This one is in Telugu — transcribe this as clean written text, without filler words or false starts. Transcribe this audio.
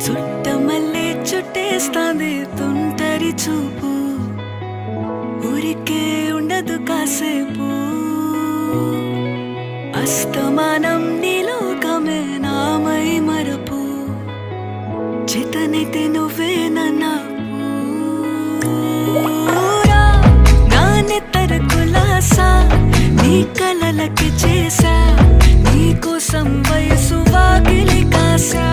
చుట్టమల్లే చుట్టేస్తాంది తుంటరి చూపు, ఊరికే ఉండదు కాసేపు. అస్తమానం నీలోకమే నామై మరపు, చేతనైతే నువ్వే నాకు. నానెత్తర కులాసా నీ కలలకి చేసా, నీ కోసం వయసు వాకిలి కాసా.